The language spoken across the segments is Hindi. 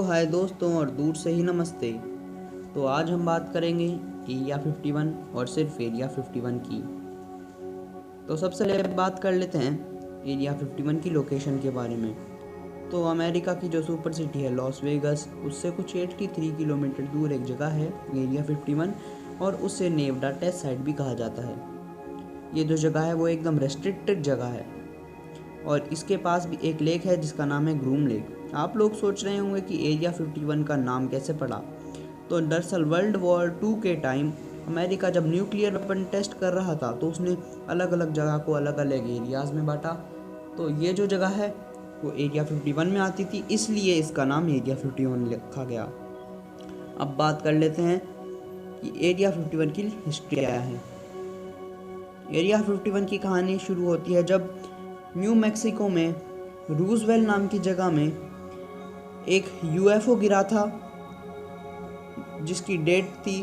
हाय दोस्तों और दूर से ही नमस्ते। तो आज हम बात करेंगे एरिया 51 और सिर्फ एरिया 51 की। तो सबसे पहले बात कर लेते हैं एरिया 51 की लोकेशन के बारे में। तो अमेरिका की जो सुपर सिटी है लॉस वेगस, उससे कुछ 83 किलोमीटर दूर एक जगह है एरिया 51 और उसे नेवडा टेस्ट साइट भी कहा जाता है। ये जो जगह है वो एकदम रेस्ट्रिक्टेड जगह है और इसके पास भी एक लेक है जिसका नाम है ग्रूम लेक। आप लोग सोच रहे होंगे कि एरिया 51 का नाम कैसे पड़ा। तो दरअसल वर्ल्ड वॉर 2 के टाइम अमेरिका जब न्यूक्लियर वेपन टेस्ट कर रहा था तो उसने अलग अलग जगह को अलग अलग एरियाज़ में बांटा। तो ये जो जगह है वो एरिया 51 में आती थी, इसलिए इसका नाम एरिया 51 रखा गया। अब बात कर लेते हैं कि एरिया 51 की हिस्ट्री क्या है। एरिया 51 की कहानी शुरू होती है जब न्यू मैक्सिको में रूजवेल नाम की जगह में एक यूएफओ गिरा था जिसकी डेट थी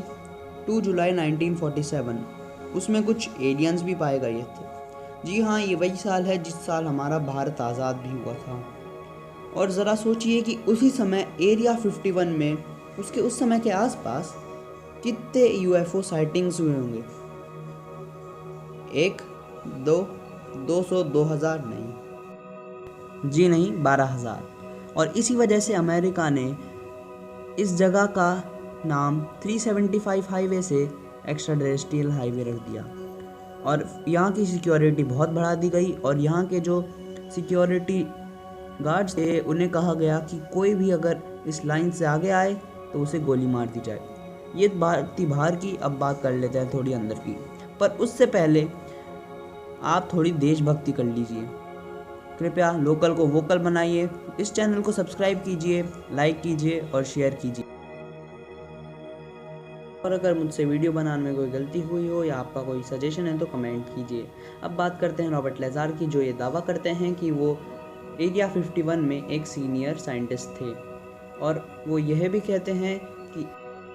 2 जुलाई 1947। उसमें कुछ एलियंस भी पाए गए थे। जी हाँ, ये वही साल है जिस साल हमारा भारत आज़ाद भी हुआ था। और ज़रा सोचिए कि उसी समय एरिया 51 में उसके उस समय के आसपास कितने यूएफओ साइटिंग्स हुए होंगे। 1, 2, 200, 2000 नहीं, जी नहीं, 12,000। और इसी वजह से अमेरिका ने इस जगह का नाम 375 हाईवे से एक्स्ट्रा टेरेस्ट्रियल हाईवे रख दिया और यहाँ की सिक्योरिटी बहुत बढ़ा दी गई। और यहाँ के जो सिक्योरिटी गार्ड्स थे उन्हें कहा गया कि कोई भी अगर इस लाइन से आगे आए तो उसे गोली मार दी जाए। ये बात थी बाहर की। अब बात कर लेते हैं थोड़ी अंदर की, पर उससे पहले आप थोड़ी देशभक्ति कर लीजिए। कृपया लोकल को वोकल बनाइए, इस चैनल को सब्सक्राइब कीजिए, लाइक कीजिए और शेयर कीजिए। और अगर मुझसे वीडियो बनाने में कोई गलती हुई हो या आपका कोई सजेशन है तो कमेंट कीजिए। अब बात करते हैं रॉबर्ट लेज़ार की, जो ये दावा करते हैं कि वो एरिया 51 में एक सीनियर साइंटिस्ट थे और वो यह भी कहते हैं कि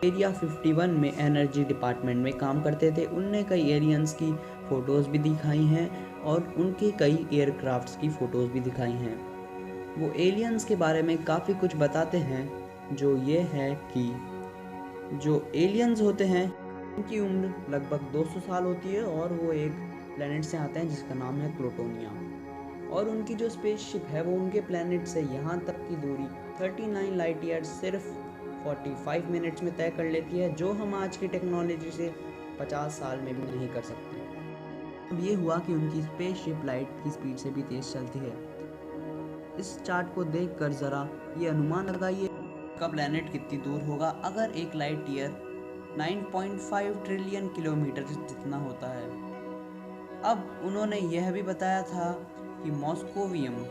एरिया 51 में एनर्जी डिपार्टमेंट में काम करते थे। उनने कई एलियंस की फ़ोटोज़ भी दिखाई हैं और उनके कई एयरक्राफ्ट्स की फ़ोटोज़ भी दिखाई हैं। वो एलियंस के बारे में काफ़ी कुछ बताते हैं, जो ये है कि जो एलियंस होते हैं उनकी उम्र लगभग 200 साल होती है और वो एक प्लेनेट से आते हैं जिसका नाम है प्लूटोनिया। और उनकी जो स्पेसशिप है वो उनके प्लेनेट से यहाँ तक की दूरी 39 लाइट ईयर सिर्फ 45 मिनट्स में तय कर लेती है, जो हम आज की टेक्नोलॉजी से 50 साल में भी नहीं कर सकते। अब ये हुआ कि उनकी स्पेसशिप लाइट की स्पीड से भी तेज़ चलती है। इस चार्ट को देखकर ज़रा ये अनुमान लगाइए का प्लैनेट कितनी दूर होगा अगर एक लाइट ईयर 9.5 ट्रिलियन किलोमीटर जितना होता है। अब उन्होंने यह भी बताया था कि मॉस्कोवियम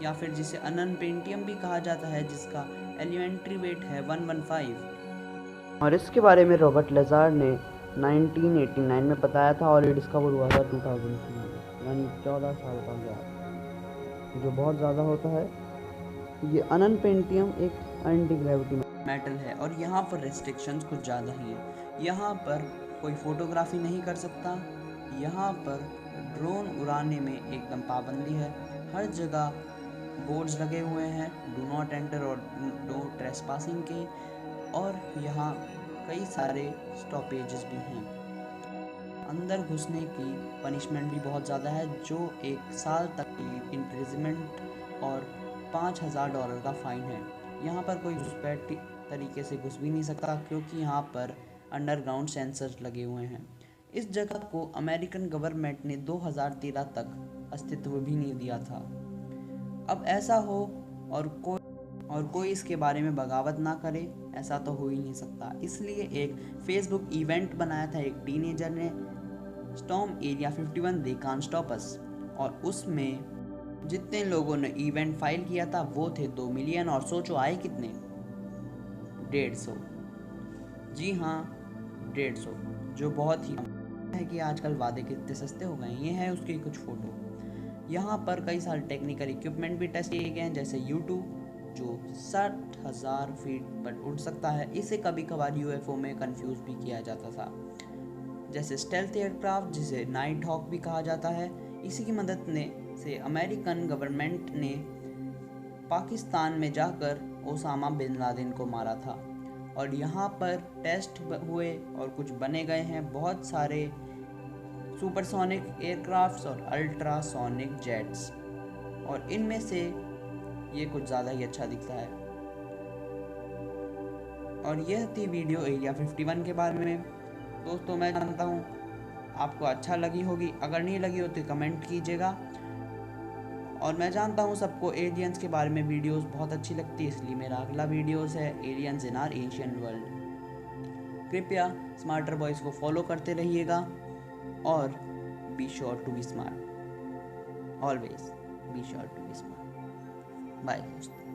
या फिर जिसे अननपेंटियम भी कहा जाता है, जिसका एलिमेंट्री वेट है 115, और इसके बारे में रॉबर्ट लेज़ार ने 1989 में बताया था और ये डिस्कवर हुआ था 2003 में, यानी 14 साल का गैप, जो बहुत ज़्यादा होता है। ये अननपेंटियम एक एंटी ग्रेविटी मेटल है और यहाँ पर रेस्ट्रिक्शंस कुछ ज़्यादा ही है। यहाँ पर कोई फोटोग्राफी नहीं कर सकता, यहाँ पर ड्रोन उड़ाने में एकदम पाबंदी है। हर जगह बोर्ड्स लगे हुए हैं डू नॉट एंटर और नो ट्रेसपासिंग के, और यहाँ कई सारे स्टॉपेजेस भी हैं। अंदर घुसने की पनिशमेंट भी बहुत ज़्यादा है, जो 1 साल तक की इम्प्रिजमेंट और $5,000 का फ़ाइन है। यहाँ पर कोई घुसपैठ तरीके से घुस भी नहीं सकता क्योंकि यहाँ पर अंडरग्राउंड सेंसर्स लगे हुए हैं। इस जगह को अमेरिकन गवर्नमेंट ने 2013 तक अस्तित्व भी नहीं दिया था। अब ऐसा हो और कोई इसके बारे में बगावत ना करे, ऐसा तो हो ही नहीं सकता। इसलिए एक फेसबुक इवेंट बनाया था एक टीनेजर ने, storm area 51 they can't stop us, और उसमें जितने लोगों ने इवेंट फाइल किया था वो थे 2 मिलियन। और सोचो आए कितने, 150। जी हाँ, 150, जो बहुत ही है कि आजकल वादे कितने सस्ते हो गए। ये है उसकी कुछ फ़ोटो। यहाँ पर कई सारे टेक्निकल इक्विपमेंट भी टेस्ट किए गए हैं, जैसे U2 जो 60,000 फीट पर उड़ सकता है। इसे कभी कभार UFO में कंफ्यूज भी किया जाता था। जैसे स्टेल्थ एयरक्राफ्ट जिसे नाइट हॉक भी कहा जाता है, इसी की मदद से अमेरिकन गवर्नमेंट ने पाकिस्तान में जाकर ओसामा बिन लादेन को मारा था। और यहाँ पर टेस्ट हुए और कुछ बने गए हैं बहुत सारे सुपरसोनिक एयरक्राफ्ट्स और अल्ट्रासोनिक जेट्स, और इनमें से ये कुछ ज़्यादा ही अच्छा दिखता है। और यह थी वीडियो एरिया 51 के बारे में। दोस्तों मैं जानता हूँ आपको अच्छा लगी होगी, अगर नहीं लगी हो तो कमेंट कीजिएगा। और मैं जानता हूँ सबको एलियंस के बारे में वीडियोस बहुत अच्छी लगती है, इसलिए मेरा अगला वीडियोस है aliens in our ancient world. कृपया स्मार्टर बॉयज़ को फॉलो करते रहिएगा और be sure to be smart, always be sure to be smart. Bye दोस्तों।